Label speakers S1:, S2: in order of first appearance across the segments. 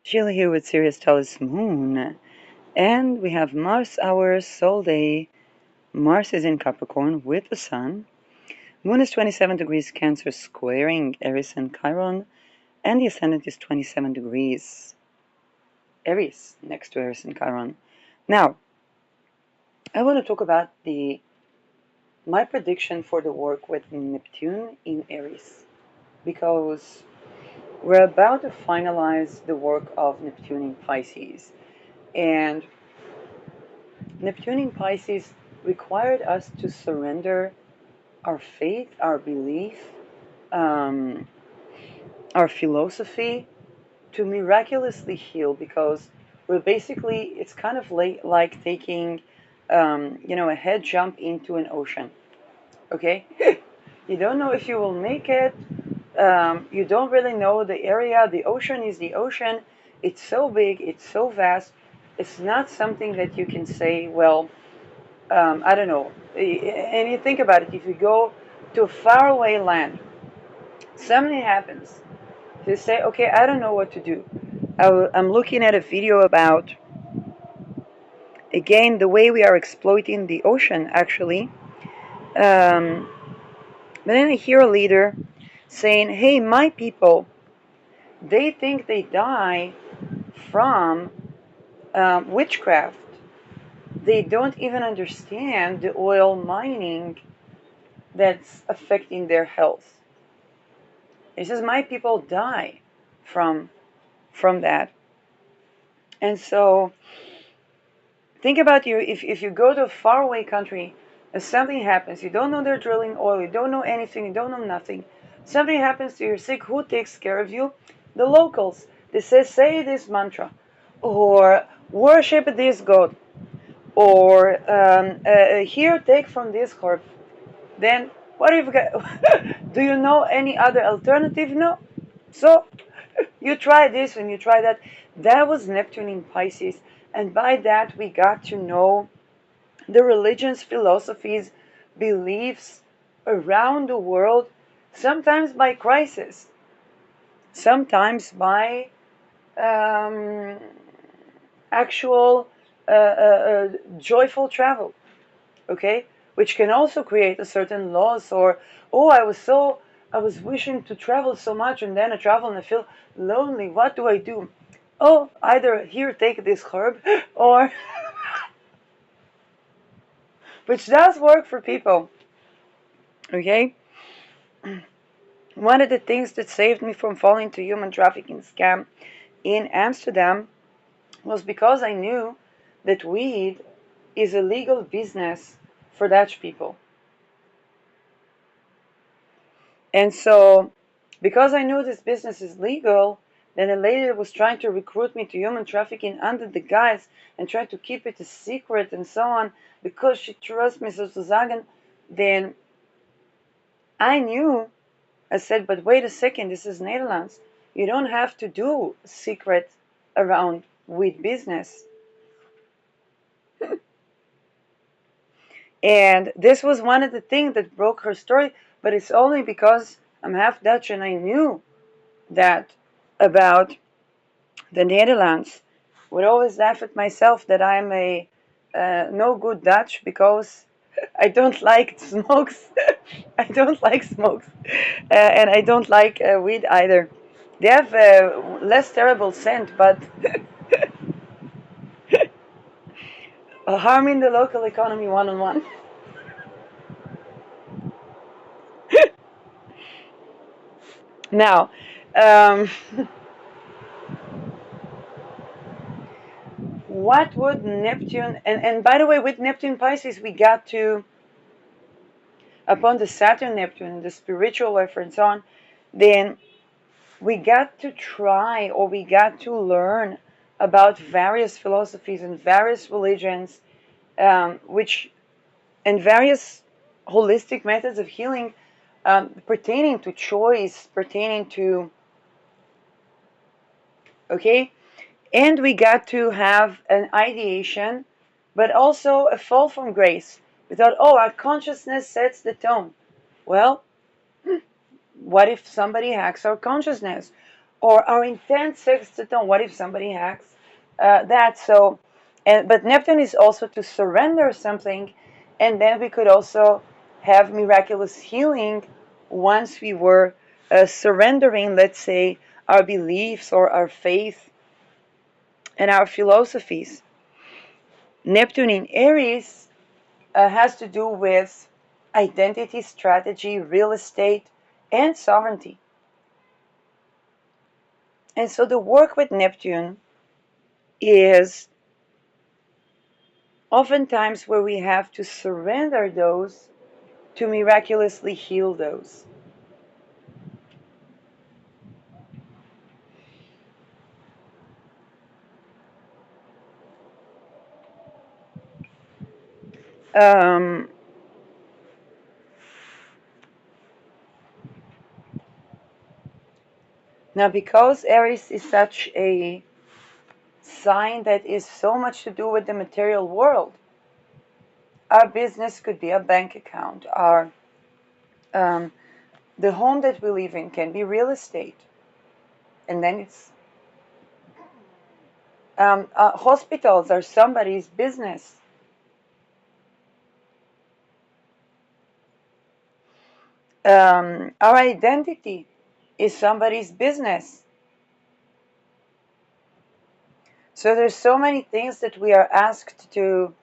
S1: Sheila here with Sirius Tellus Moon. And we have Mars hour, Sol day. Mars is in Capricorn with the Sun. Moon is 27 degrees Cancer, squaring Aries and Chiron. And the ascendant is 27 degrees Aries, next to Aries and Chiron. Now, I want to talk about my prediction for the work with Neptune in Aries. Because we're about to finalize the work of Neptune in Pisces. And Neptune in Pisces required us to surrender our faith, our belief, um, our philosophy to miraculously heal, because it's kind of like taking, a head jump into an ocean. Okay? You don't know if you will make it. You don't really know the area. The ocean is the ocean. It's so big, it's so vast. It's not something that you can say, well, I don't know. And you think about it, if you go to a faraway land, something happens. You say, okay, I don't know what to do. I'm looking at a video about, again, the way we are exploiting the ocean, actually. Um, but then I hear a leader saying, hey, my people, they think they die from witchcraft. They don't even understand the oil mining that's affecting their health. He says, my people die from that. And so think about you, if you go to a faraway country and something happens, you don't know they're drilling oil, you don't know anything, you don't know nothing. Something happens to you, you're sick, who takes care of you? The locals. They say this mantra, or worship this god, or here, take from this herb. Then what if you got, do you know any other alternative? No. So you try this and you try that. That was Neptune in Pisces. And by that, we got to know the religions, philosophies, beliefs around the world, sometimes by crisis, sometimes by um, actual joyful travel, okay? Which can also create a certain loss, or, oh, I was wishing to travel so much, and then I travel and I feel lonely. What do I do? Oh, either here, take this herb, or, which does work for people, okay? One of the things that saved me from falling into human trafficking scam in Amsterdam was because I knew that weed is a legal business for Dutch people. And so, because I knew this business is legal, then a lady that was trying to recruit me to human trafficking under the guise and tried to keep it a secret and so on, because she trusts me sozusagen, then I knew, I said, but wait a second, this is Netherlands. You don't have to do secret around weed business. And this was one of the things that broke her story, but it's only because I'm half Dutch and I knew that about the Netherlands. Would always laugh at myself that I'm a no good Dutch because I don't like smokes. I don't like smokes, and I don't like weed either. They have less terrible scent, but harming the local economy one on one. Now, um, what would Neptune, and by the way, with Neptune Pisces, we got to, upon the Saturn Neptune, the spiritual life and so on, then we got to try, or we got to learn about various philosophies and various religions, which and various holistic methods of healing, pertaining to choice, pertaining to, okay, and we got to have an ideation, but also a fall from grace. We thought, oh, our consciousness sets the tone. Well, what if somebody hacks our consciousness? or our intense sextaton. What if somebody hacks that? So, but Neptune is also to surrender something, and then we could also have miraculous healing once we were surrendering, let's say, our beliefs or our faith and our philosophies. Neptune in Aries has to do with identity, strategy, real estate, and sovereignty. And so the work with Neptune is oftentimes where we have to surrender those to miraculously heal those. Um, Now, because Aries is such a sign that is so much to do with the material world, our business could be a bank account, our um, the home that we live in can be real estate, and then it's hospitals are somebody's business. Our identity is somebody's business. So there's so many things that we are asked to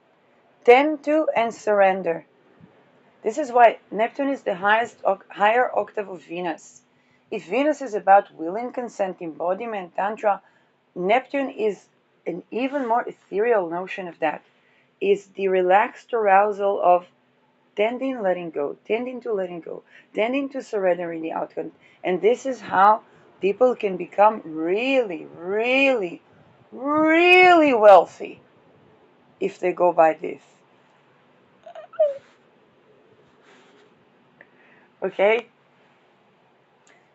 S1: tend to and surrender. This is why Neptune is the higher octave of Venus. If Venus is about willing, consent, embodiment, Tantra, Neptune is an even more ethereal notion of that. Is the relaxed arousal of tending to letting go, tending to surrendering the outcome. And this is how people can become really, really, really wealthy if they go by this. Okay?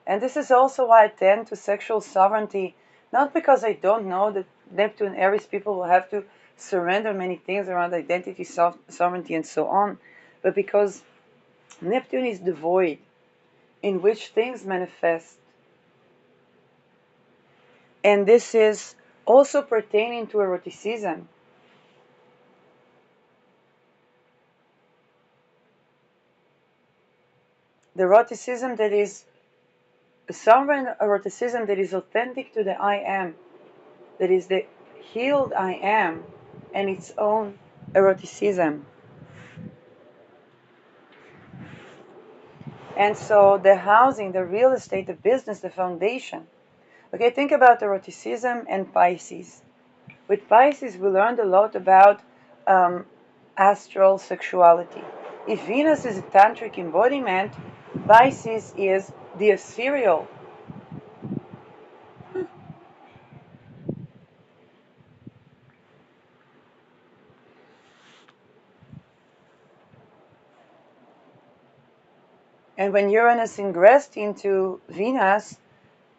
S1: And this is also why I tend to sexual sovereignty, not because I don't know that Neptune Aries people will have to surrender many things around identity, sovereignty, and so on, but because Neptune is the void in which things manifest. And this is also pertaining to eroticism. The eroticism that is a sovereign eroticism that is authentic to the I am, that is the healed I am and its own eroticism. And so the housing, the real estate, the business, the foundation. Okay, think about eroticism and Pisces. With Pisces, we learned a lot about astral sexuality. If Venus is a tantric embodiment, Pisces is the ethereal. And when Uranus ingressed into Venus,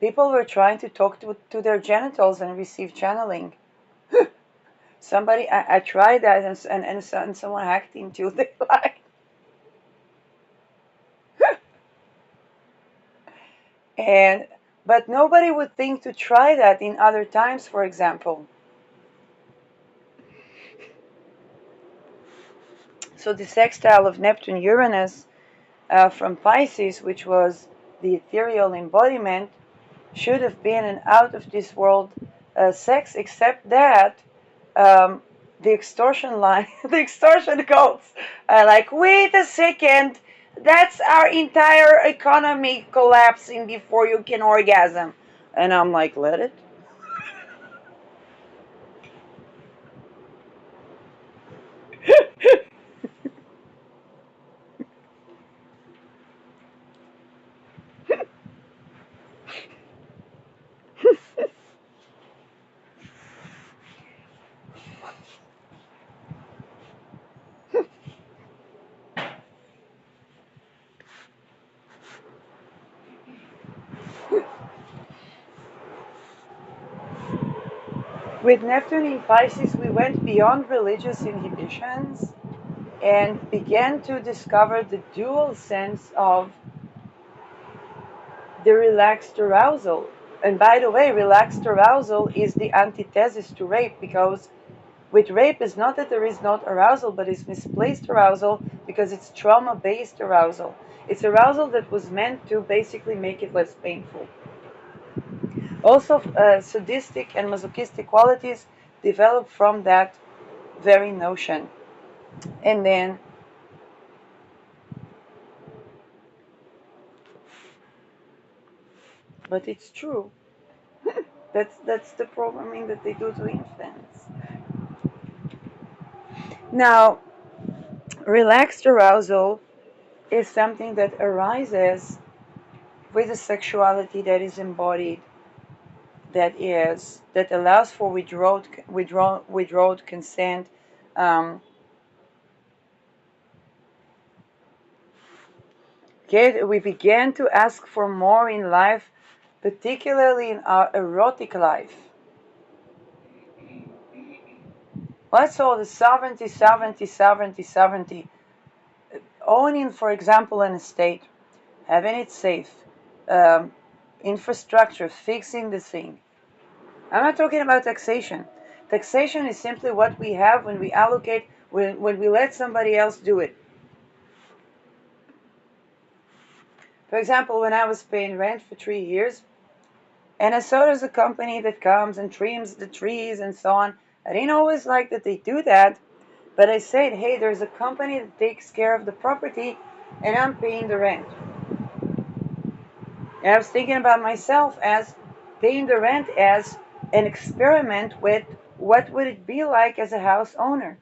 S1: people were trying to talk to their genitals and receive channeling. I tried that, and someone hacked into the line. And but nobody would think to try that in other times, for example. So the sextile of Neptune Uranus from Pisces, which was the ethereal embodiment, should have been an out of this world sex, except that um, the extortion line, the extortion cults are like, wait a second, that's our entire economy collapsing before you can orgasm. And I'm like, let it. With Neptune in Pisces, we went beyond religious inhibitions and began to discover the dual sense of the relaxed arousal. And by the way, relaxed arousal is the antithesis to rape, because with rape is not that there is not arousal, but it's misplaced arousal because it's trauma-based arousal. It's arousal that was meant to basically make it less painful. Also, sadistic and masochistic qualities develop from that very notion. And then, but it's true. That's the programming that they do to infants. Now, relaxed arousal is something that arises with a sexuality that is embodied, that allows for withdrawed consent. Um, we began to ask for more in life, particularly in our erotic life. What's all the sovereignty, sovereignty, sovereignty, sovereignty? Owning, for example, an estate, having it safe, um, infrastructure, fixing the thing. I'm not talking about taxation. Taxation is simply what we have when we allocate, when we let somebody else do it. For example, when I was paying rent for 3 years, and I saw there's a company that comes and trims the trees and so on. I didn't always like that they do that, but I said, hey, there's a company that takes care of the property, and I'm paying the rent. And I was thinking about myself as paying the rent as an experiment with what would it be like as a house owner?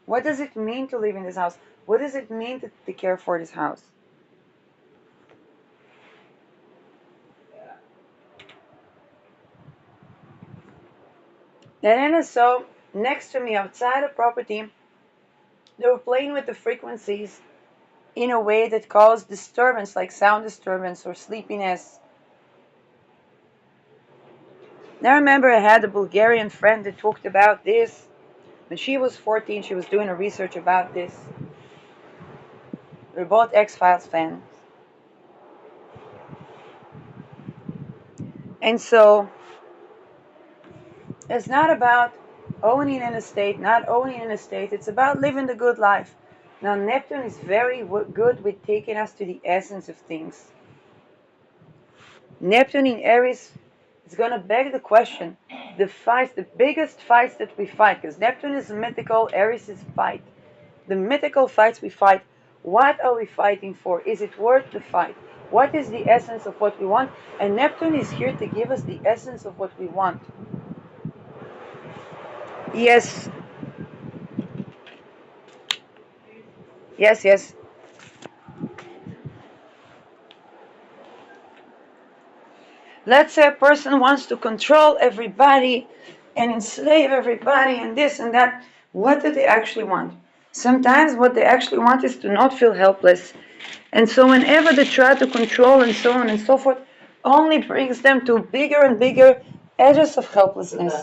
S1: What does it mean to live in this house? What does it mean to care for this house? And then I saw next to me outside the property, they were playing with the frequencies in a way that caused disturbance, like sound disturbance or sleepiness. Now I remember I had a Bulgarian friend that talked about this. When she was 14, she was doing a research about this. We're both X-Files fans. And so it's not about owning an estate, not owning an estate. It's about living the good life. Now Neptune is very good with taking us to the essence of things. Neptune in Aries is going to beg the question, the fights, the biggest fights that we fight, because Neptune is mythical, Aries is fight. The mythical fights we fight, what are we fighting for? Is it worth the fight? What is the essence of what we want? And Neptune is here to give us the essence of what we want. Yes, yes, yes. Let's say a person wants to control everybody and enslave everybody and this and that. What do they actually want? Sometimes what they actually want is to not feel helpless. And so whenever they try to control and so on and so forth, only brings them to bigger and bigger edges of helplessness.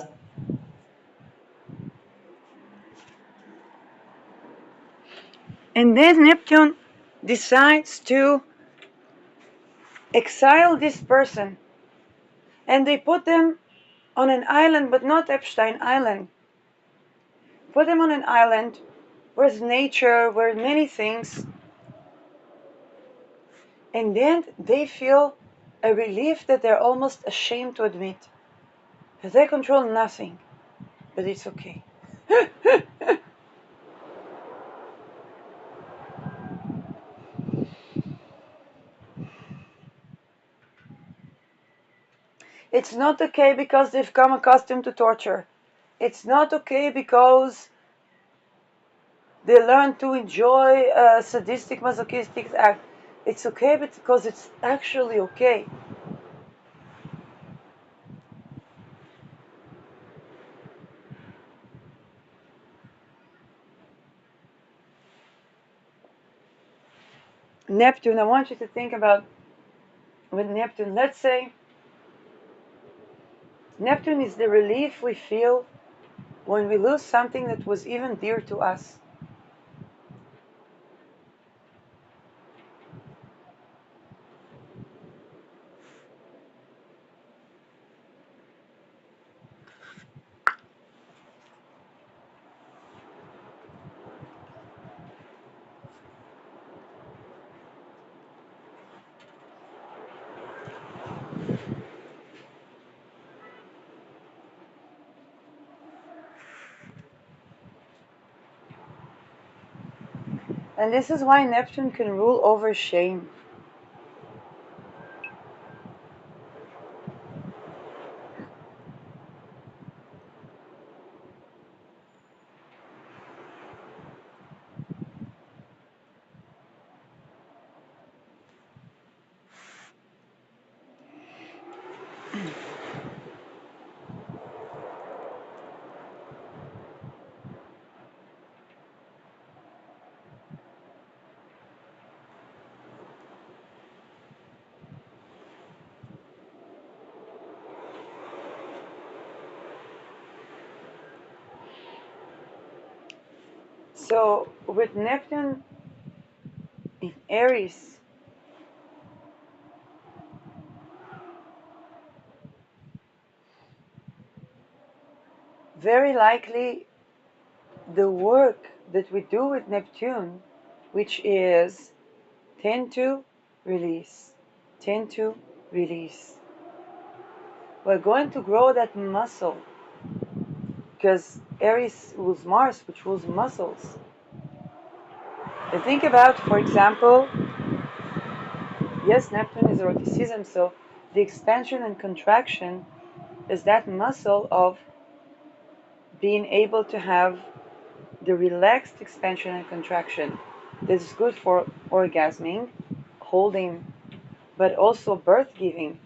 S1: And then Neptune decides to exile this person. And they put them on an island, but not Epstein Island. Put them on an island where there's nature, where many things. And then they feel a relief that they're almost ashamed to admit. That they control nothing, but it's okay. It's not okay because they've come accustomed to torture. It's not okay because they learn to enjoy a sadistic, masochistic act. It's okay because it's actually okay. Neptune, I want you to think about with Neptune. Let's say Neptune is the relief we feel when we lose something that was even dear to us. And this is why Neptune can rule over shame. So with Neptune in Aries, very likely the work that we do with Neptune, which is tend to release, tend to release. We're going to grow that muscle because Aries rules Mars, which rules muscles. And think about, for example, yes, Neptune is eroticism, so the expansion and contraction is that muscle of being able to have the relaxed expansion and contraction. This is good for orgasming, holding, but also birth giving.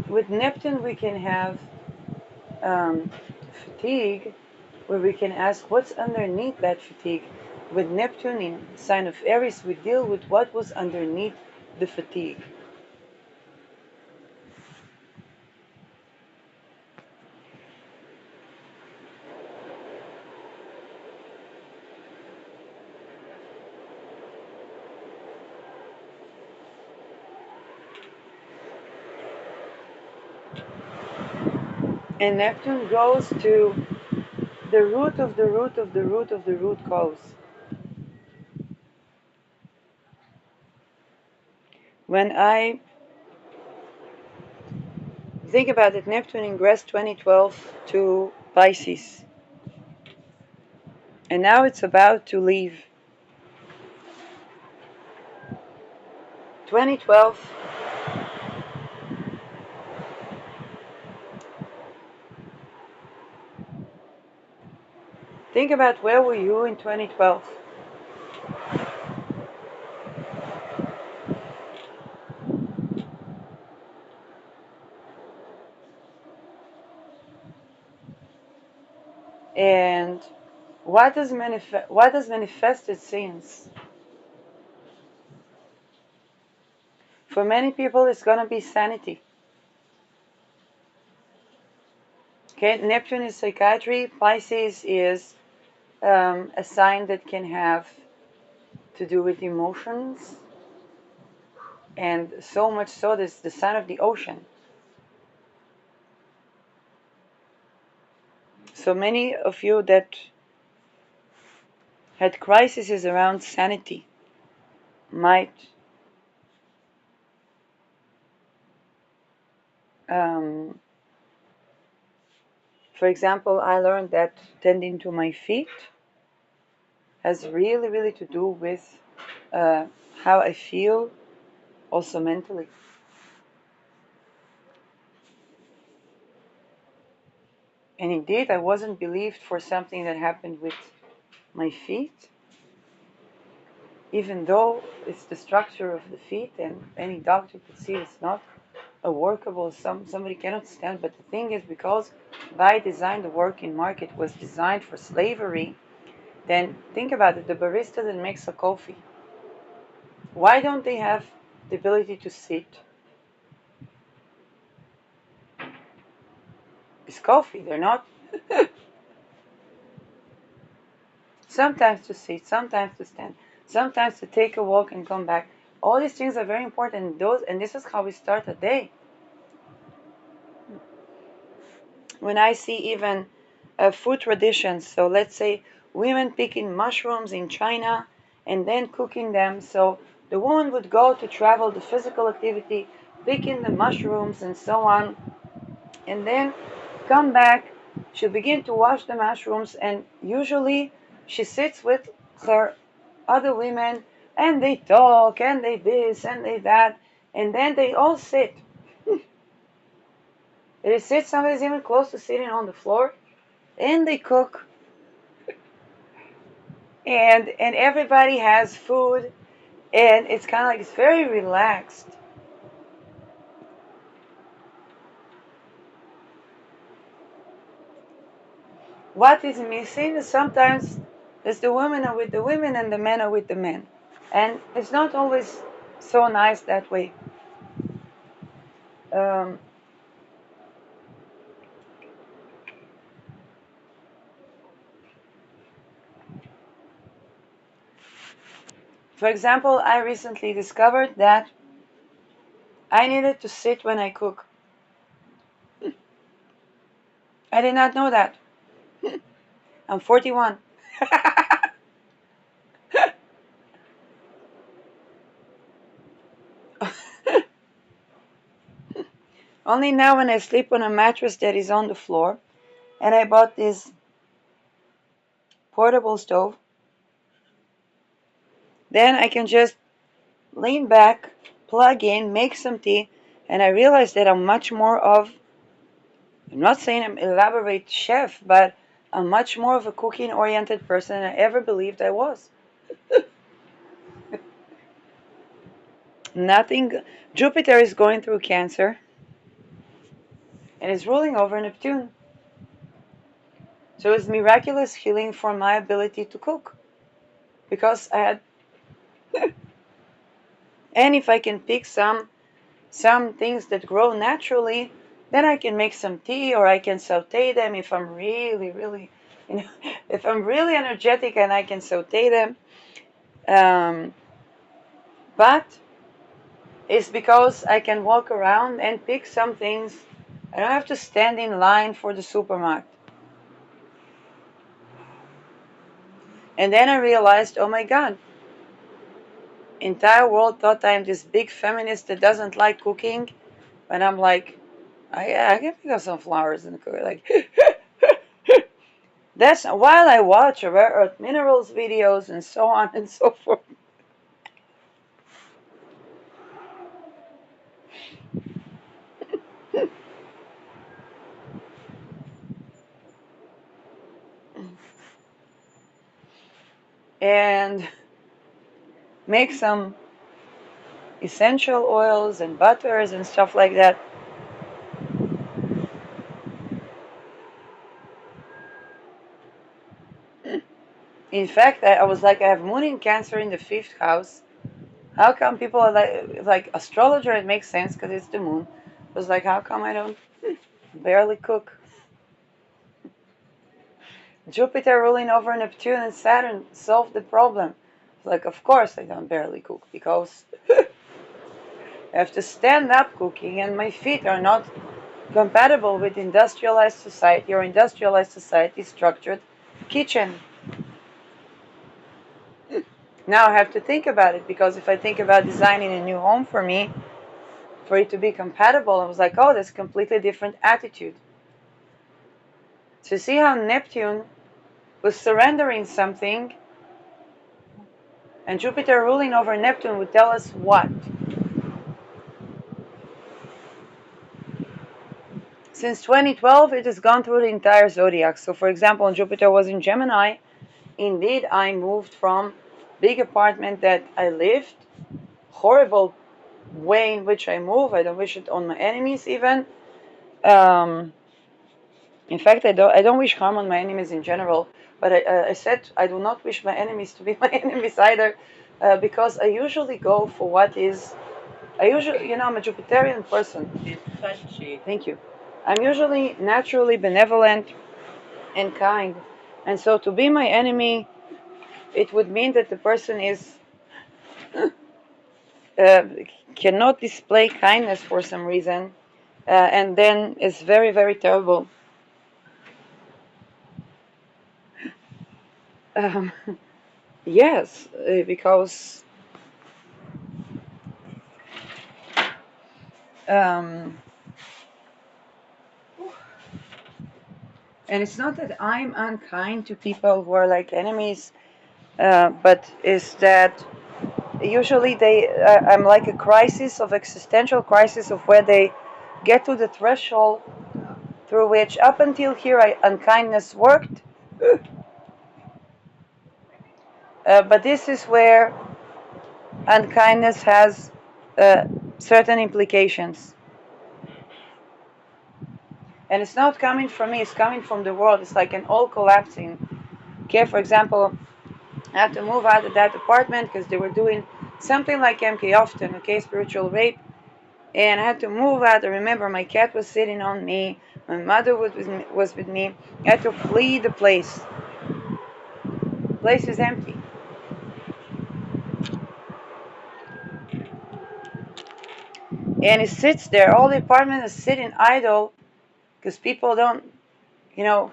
S1: With Neptune we can have fatigue, where we can ask what's underneath that fatigue. With Neptune in sign of Aries, we deal with what was underneath the fatigue. And Neptune goes to the root of the root of the root of the root cause. When I think about it, Neptune ingressed 2012 to Pisces. And now it's about to leave. 2012, think about where were you in 2012? And what has manifested since? For many people, it's going to be sanity. Okay, Neptune is psychiatry. Pisces is a sign that can have to do with emotions, and so much so that it's the sign of the ocean. So many of you that had crises around sanity might for example, I learned that tending to my feet has really to do with how I feel, also mentally. And indeed, I wasn't believed for something that happened with my feet, even though it's the structure of the feet, and any doctor could see it's not a workable, somebody cannot stand. But the thing is, because by design the working market was designed for slavery, then think about it, the barista that makes a coffee, why don't they have the ability to sit? It's coffee, they're not. Sometimes to sit, sometimes to stand, sometimes to take a walk and come back. All these things are very important. And this is how we start a day. when I see even food traditions. So let's say women picking mushrooms in China and then cooking them. So the woman would go to travel, the physical activity, picking the mushrooms and so on, and then come back. She'll begin to wash the mushrooms, and usually she sits with her other women and they talk and they this and they that, and then they all sit. They sit, somebody's even close to sitting on the floor, and they cook, and everybody has food, and it's kind of like it's very relaxed. What is missing is sometimes is the women are with the women and the men are with the men, and it's not always so nice that way. Um, for example, I recently discovered that I needed to sit when I cook. I did not know that. I'm 41. Only now when I sleep on a mattress that is on the floor, and I bought this portable stove, then I can just lean back, plug in, make some tea, and I realized that I'm much more of, I'm not saying I'm an elaborate chef, but I'm much more of a cooking oriented person than I ever believed I was. Nothing, Jupiter is going through Cancer and is ruling over Neptune. So it's miraculous healing for my ability to cook. Because I had, and if I can pick some things that grow naturally, then I can make some tea or I can saute them if I'm really, really, if I'm really energetic and I can saute them. But it's because I can walk around and pick some things. I don't have to stand in line for the supermarket. And then I realized, oh my God, entire world thought I'm this big feminist that doesn't like cooking, and I'm like, I can pick up some flowers and cook. Like, that's while I watch rare earth minerals videos and so on and so forth. And make some essential oils and butters and stuff like that. In fact, I was like, I have moon in Cancer in the 5th house. How come people are like astrologer? It makes sense because it's the moon. I was like, how come I don't barely cook? Jupiter ruling over Neptune and Saturn solved the problem. Like, of course I don't barely cook because I have to stand up cooking and my feet are not compatible with industrialized society or industrialized society structured kitchen. Now I have to think about it because if I think about designing a new home for me, for it to be compatible, I was like, oh, that's a completely different attitude. So see how Neptune was surrendering something, and Jupiter ruling over Neptune would tell us what? Since 2012, it has gone through the entire zodiac. So for example, when Jupiter was in Gemini, indeed I moved from big apartment that I lived, horrible way in which I move. I don't wish it on my enemies even. Um, in fact, I don't wish harm on my enemies in general. But I said I do not wish my enemies to be my enemies either, because I usually go for what is. I'm a Jupiterian person. Thank you. I'm usually naturally benevolent and kind, and so to be my enemy, it would mean that the person is uh, cannot display kindness for some reason, and then it's very, very terrible. Um, yes, because um, and it's not that I'm unkind to people who are like enemies, but is that usually I'm like a crisis of existential crisis of where they get to the threshold through which up until here unkindness worked, but this is where unkindness has uh, certain implications. And it's not coming from me, it's coming from the world. It's like an all collapsing. Okay, for example, I had to move out of that apartment because they were doing something like MK often, okay, spiritual rape. And I had to move out. I remember my cat was sitting on me, my mother was with me. I had to flee the place. The place is empty. And it sits there. All the apartment is sitting idle because people don't, you know.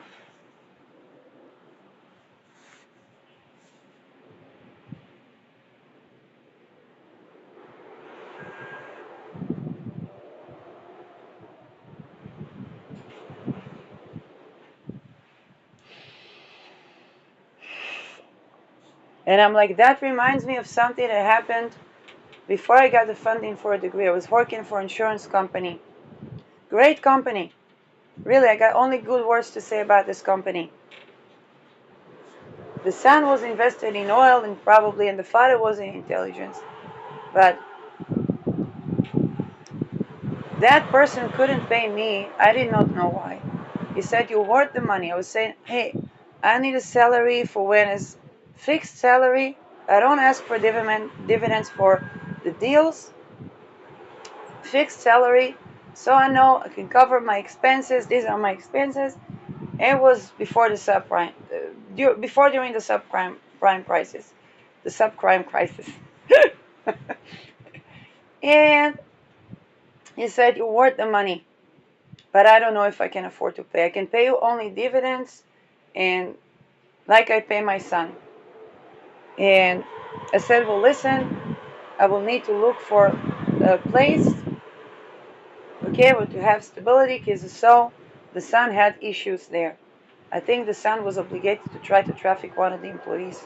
S1: And I'm like, that reminds me of something that happened before I got the funding for a degree. I was working for an insurance company. Great company. Really, I got only good words to say about this company. The son was invested in oil and the father was in intelligence. But that person couldn't pay me. I did not know why. He said, "You're worth the money." I was saying, "Hey, I need a salary for when it's fixed salary. I don't ask for dividends for the deals. Fixed salary, so I know I can cover my expenses. These are my expenses." And it was before the subprime, before during the subprime prime crisis, the subprime crisis. And he said, "You're worth the money, but I don't know if I can afford to pay. I can pay you only dividends, and like I pay my son." And I said, "Well, listen, I will need to look for a place, okay, but to have stability, because so the son had issues there. I think the son was obligated to try to traffic one of the employees,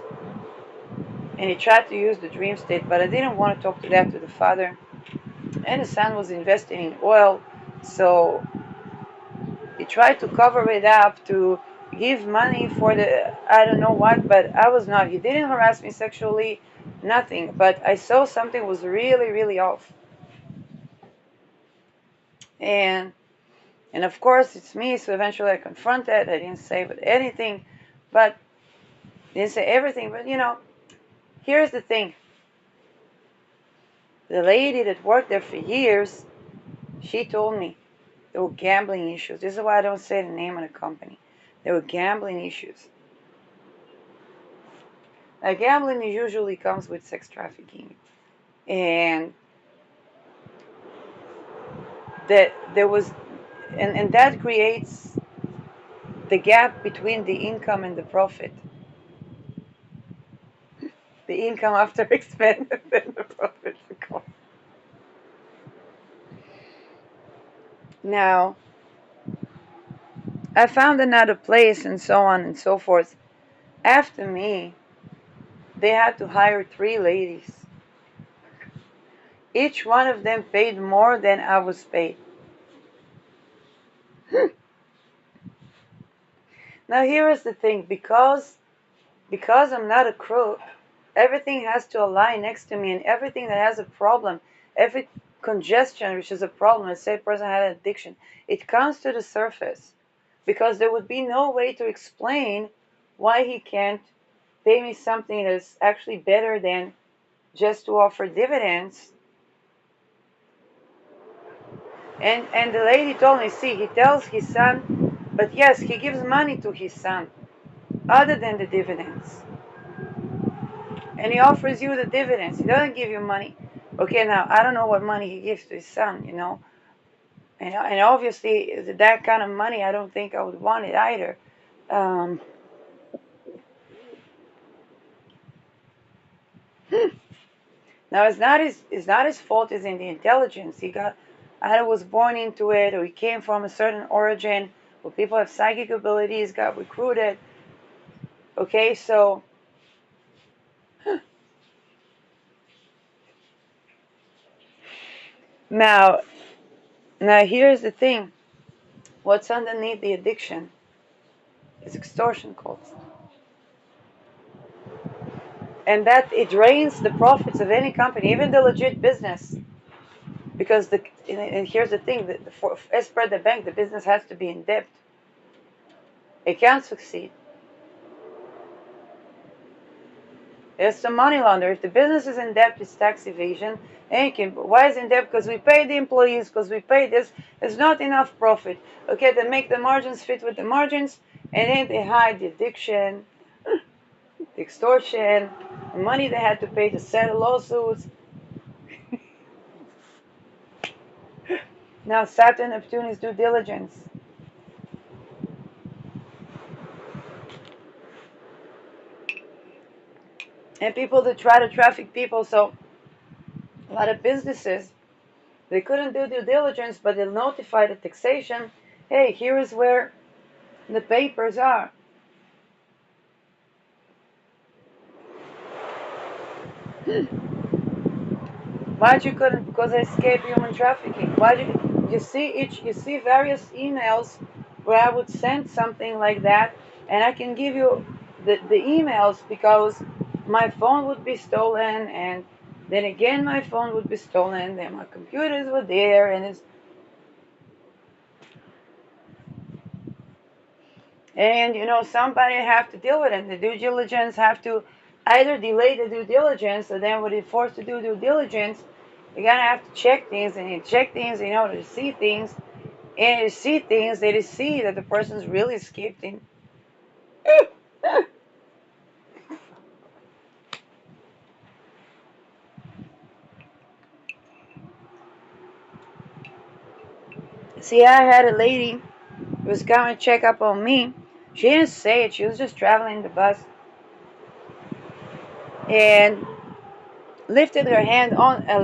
S1: and he tried to use the dream state, but I didn't want to talk to that to the father. And the son was investing in oil, so he tried to cover it up to give money for the I don't know what, but I was not. He didn't harass me sexually, nothing. But I saw something was really, really off. And and of course it's me, so eventually I confronted. I didn't say but anything, but didn't say everything. But here's the thing. The lady that worked there for years, she told me there were gambling issues. This is why I don't say the name of the company. There were gambling issues. Now, gambling usually comes with sex trafficking, and that there was, and that creates the gap between the income and the profit. The income after expenses and the profit. Now, I found another place and so on and so forth. After me, they had to hire 3 ladies. Each one of them paid more than I was paid. Now here is the thing, because I'm not a crook, everything has to align next to me, and everything that has a problem, every congestion which is a problem, let's say a person had an addiction, it comes to the surface because there would be no way to explain why he can't pay me something that's actually better than just to offer dividends. And the lady told me, see, he tells his son, but yes, he gives money to his son other than the dividends. And he offers you the dividends. He doesn't give you money. Okay, now I don't know what money he gives to his son. And obviously that kind of money, I don't think I would want it either. Um, Now it's not his fault. It's in the intelligence. He got either was born into it, or he came from a certain origin where people have psychic abilities, got recruited. Okay, so now now here's the thing. What's underneath the addiction is extortion calls, and that it drains the profits of any company, even the legit business. Because and here's the thing: as per the bank, the business has to be in debt. It can't succeed. It's a money launderer. If the business is in debt, it's tax evasion. And why is it in debt? Because we pay the employees, because we pay this. There's not enough profit. Okay, they make the margins fit with the margins, and then they hide the addiction, the extortion, the money they had to pay to settle lawsuits. Now Saturn, Neptune is due diligence. And people that try to traffic people, so a lot of businesses, they couldn't do due diligence, but they'll notify the taxation, hey, here is where the papers are. Why you couldn't? Because I escaped human trafficking. Why you see various emails where I would send something like that, and I can give you the emails because my phone would be stolen, and then again my phone would be stolen, then my computers were there, and somebody have to deal with it. The due diligence have to either delay the due diligence, or then when you're forced to do due diligence, you're gonna have to check things, and you check things in order to see things, and you see things that you see that the person's really escaping. See, I had a lady who was coming to check up on me. She didn't say it. She was just traveling the bus and lifted her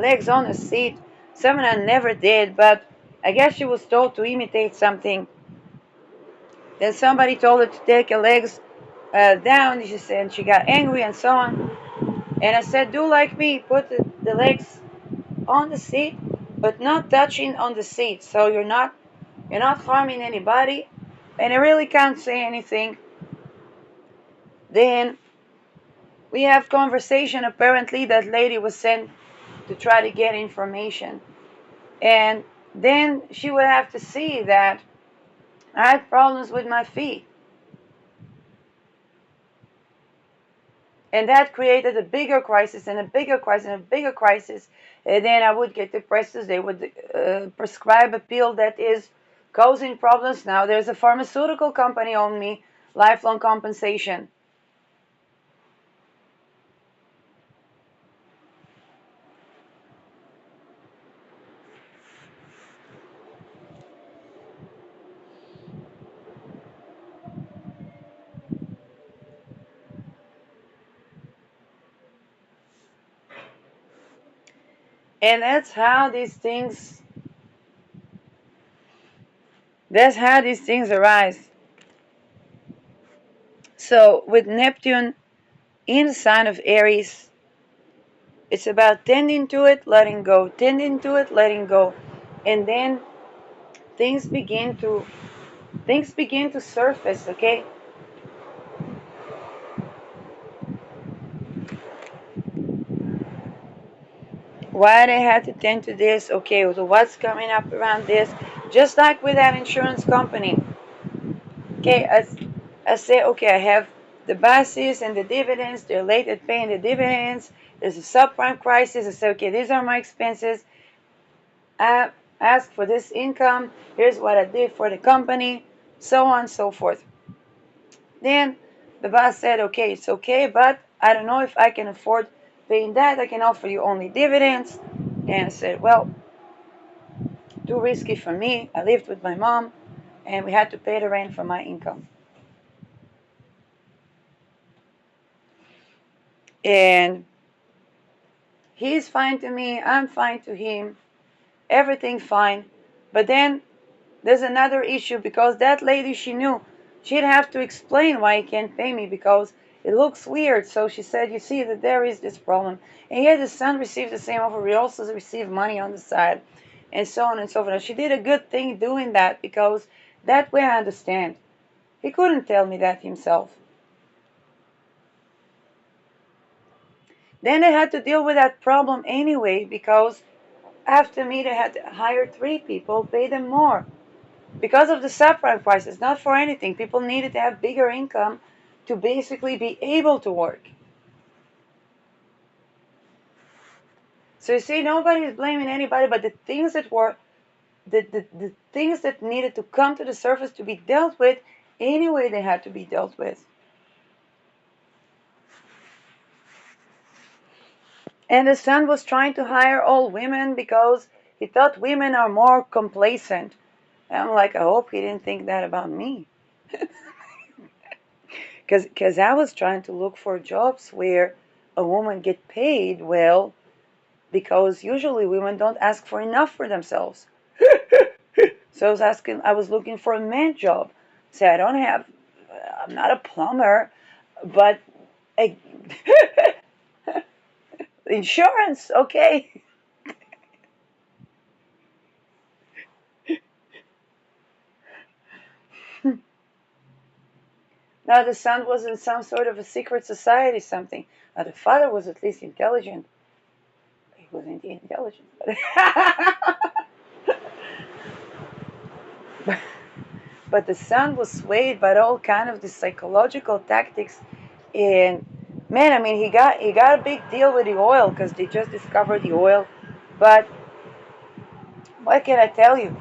S1: legs on the seat. Something I never did, but I guess she was told to imitate something. Then somebody told her to take her legs down. She said, and she got angry and so on. And I said, do like me, put the legs on the seat, but not touching on the seat. So you're not harming anybody, and I really can't say anything. Then we have conversation. Apparently, that lady was sent to try to get information, and then she would have to see that I had problems with my feet. And that created a bigger crisis and a bigger crisis and a bigger crisis. And then I would get depressed. They would prescribe a pill that is causing problems. Now there's a pharmaceutical company on me, lifelong compensation. And that's how these things arise. So with Neptune in the sign of Aries, it's about tending to it, letting go, tending to it, letting go. And then things begin to surface, okay? Why they had to tend to this? Okay, so what's coming up around this? Just like with that insurance company. Okay, I say, okay, I have the basis and the dividends. They're late at paying the dividends. There's a subprime crisis. I say, okay, these are my expenses. I ask for this income. Here's what I did for the company, so on and so forth. Then the boss said, okay, it's okay, but I don't know if I can afford paying that. I can offer you only dividends. And I said, well, too risky for me. I lived with my mom, and we had to pay the rent from my income. And He's fine to me, I'm fine to him, everything fine. But then there's another issue because that lady, she knew she'd have to explain why he can't pay me because it looks weird. So she said, you see that there is this problem. And yet the son received the same offer. He also received money on the side and so on and so forth. She did a good thing doing that because that way I understand. He couldn't tell me that himself. Then they had to deal with that problem anyway because after me they had to hire 3 people, pay them more. Because of the subprime crisis, not for anything. People needed to have bigger income to basically be able to work. So you see, nobody is blaming anybody, but the things that were the things that needed to come to the surface to be dealt with, anyway they had to be dealt with. And the son was trying to hire all women because he thought women are more complacent. And I'm like, I hope he didn't think that about me. Because I was trying to look for jobs where a woman get paid well, because usually women don't ask for enough for themselves. So I was looking for a man job. Say, I'm not a plumber, but I, insurance, okay. Now the son was in some sort of a secret society, something. Now the father was at least intelligent. He was indeed intelligent. But the son was swayed by all kind of the psychological tactics, and man, I mean, he got a big deal with the oil because they just discovered the oil. But what can I tell you?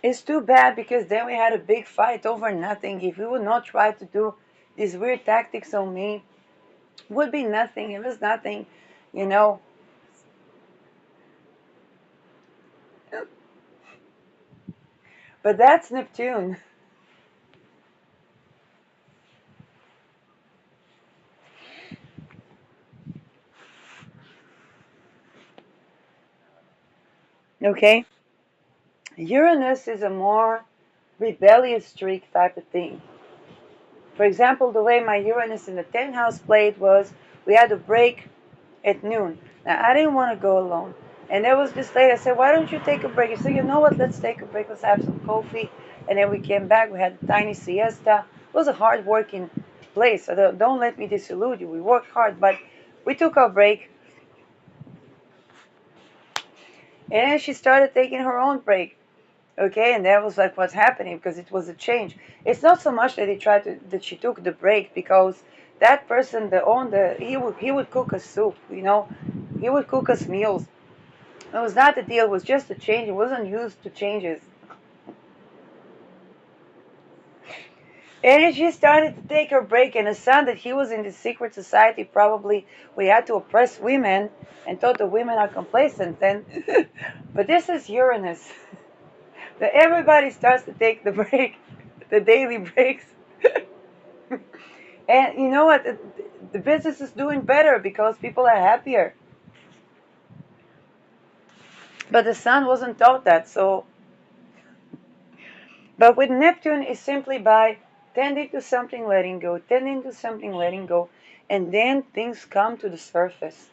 S1: It's too bad because then we had a big fight over nothing. If he would not try to do these weird tactics on me, it would be nothing. It was nothing, you know. But that's Neptune. Okay? Uranus is a more rebellious streak type of thing. For example, the way my Uranus in the 10th house played was we had a break at noon. Now, I didn't want to go alone. And there was this lady, I said, why don't you take a break? He said, you know what, let's take a break, let's have some coffee. And then we came back, we had a tiny siesta. It was a hard working place, so don't let me disillude you. We worked hard, but we took our break. And then she started taking her own break. Okay, and that was like what's happening because it was a change. It's not so much that that she took the break because that person that owned he would cook us soup, he would cook us meals. It was not the deal. It was just a change. It wasn't used to changes. And she started to take her break, and the son that he was in the secret society, probably we had to oppress women and thought the women are complacent. And but this is Uranus. That everybody starts to take the break, the daily breaks. And you know what? The business is doing better because people are happier. But the sun wasn't taught that. So, but with Neptune, it's simply by tending to something, letting go, tending to something, letting go, and then things come to the surface.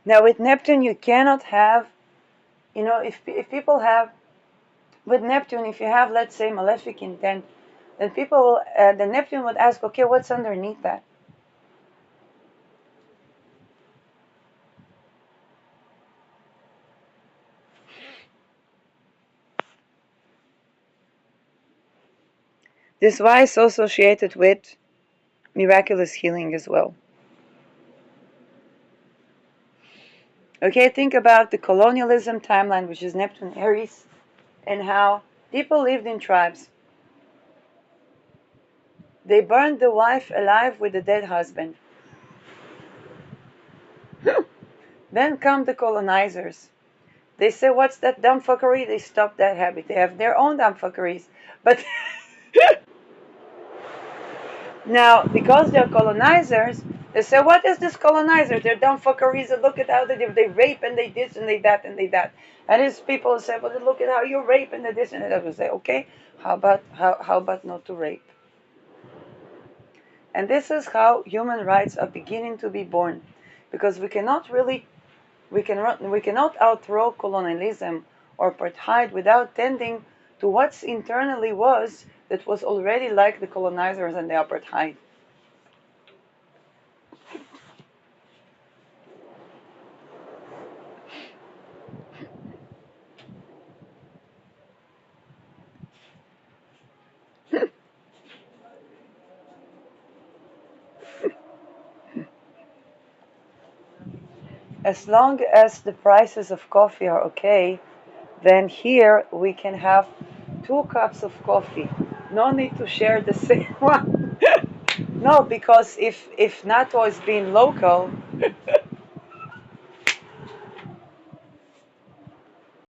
S1: Now, with Neptune, you cannot have, if people have, with Neptune, if you have, let's say, malefic intent, then the Neptune would ask, okay, what's underneath that? This is why it's associated with miraculous healing as well. Okay, think about the colonialism timeline, which is Neptune Aries, and how people lived in tribes. They burned the wife alive with the dead husband. Then come the colonizers. They say, what's that dumb fuckery? They stop that habit. They have their own dumb fuckeries. But now, because they're colonizers, they say, what is this colonizer? They're dumb fuckeries. And look at how they rape and they this and they that and they that. And his people say, well, look at how you rape and this and that. We say, okay, how about not to rape? And this is how human rights are beginning to be born, because we cannot outthrow colonialism or apartheid without tending to what's internally was that was already like the colonizers and the apartheid. As long as the prices of coffee are okay, then here we can have 2 cups of coffee. No need to share the same one. No, because if NATO is being local,